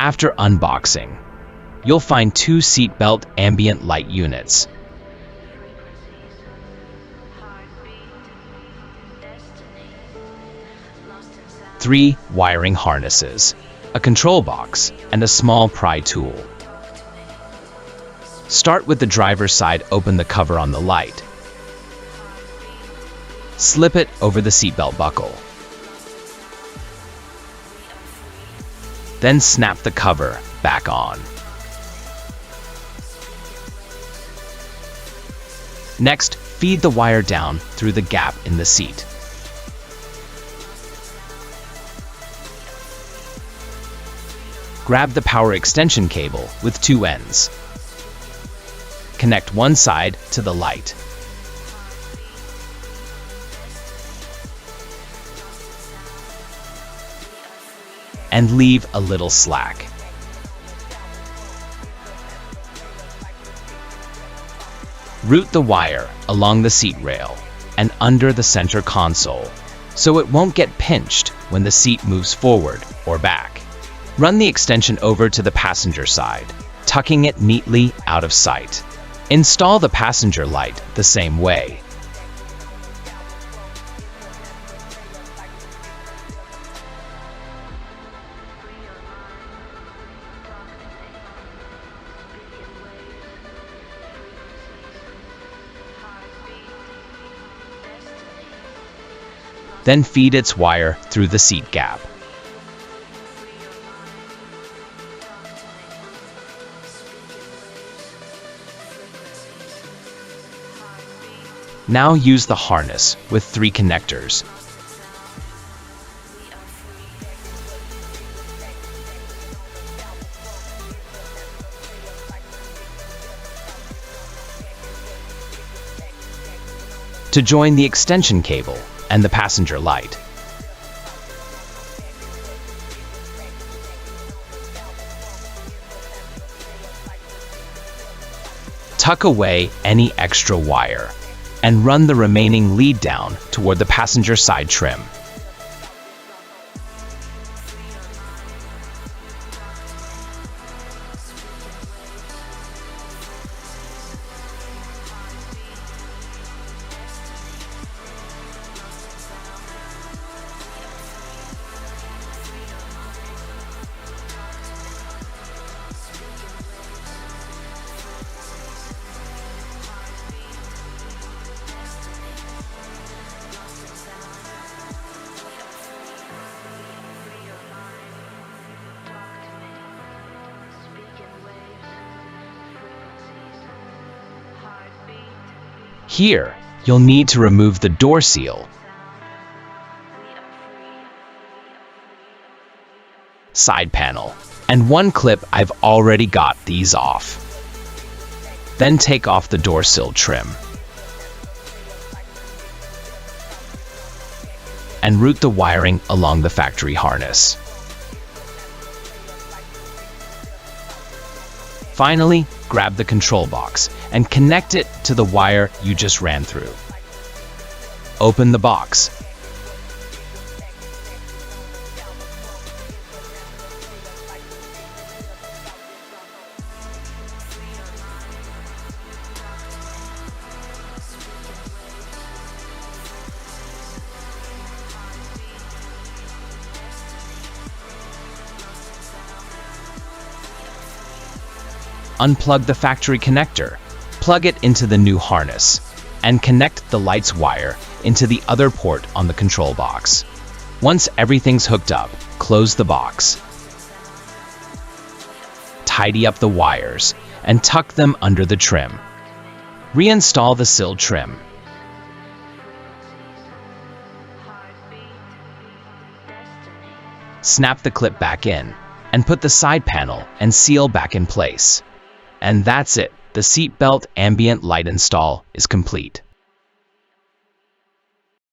After unboxing, you'll find 2 seatbelt ambient light units, 3 wiring harnesses, a control box, and a small pry tool. Start with the driver's side. Open the cover on the light. Slip it over the seatbelt buckle. Then snap the cover back on. Next, feed the wire down through the gap in the seat. Grab the power extension cable with 2 ends. Connect one side to the light. And leave a little slack. Route the wire along the seat rail and under the center console, so it won't get pinched when the seat moves forward or back. Run the extension over to the passenger side, tucking it neatly out of sight. Install the passenger light the same way. Then feed its wire through the seat gap. Now use the harness with 3 connectors. To join the extension cable and the passenger light. Tuck away any extra wire and run the remaining lead down toward the passenger side trim. Here, you'll need to remove the door seal, side panel, and 1 clip. I've already got these off. Then take off the door sill trim and route the wiring along the factory harness. Finally, grab the control box and connect it to the wire you just ran through. Open the box. Unplug the factory connector, plug it into the new harness, and connect the light's wire into the other port on the control box. Once everything's hooked up, close the box. Tidy up the wires and tuck them under the trim. Reinstall the sill trim. Snap the clip back in and put the side panel and seal back in place. And that's it. The seatbelt ambient light install is complete.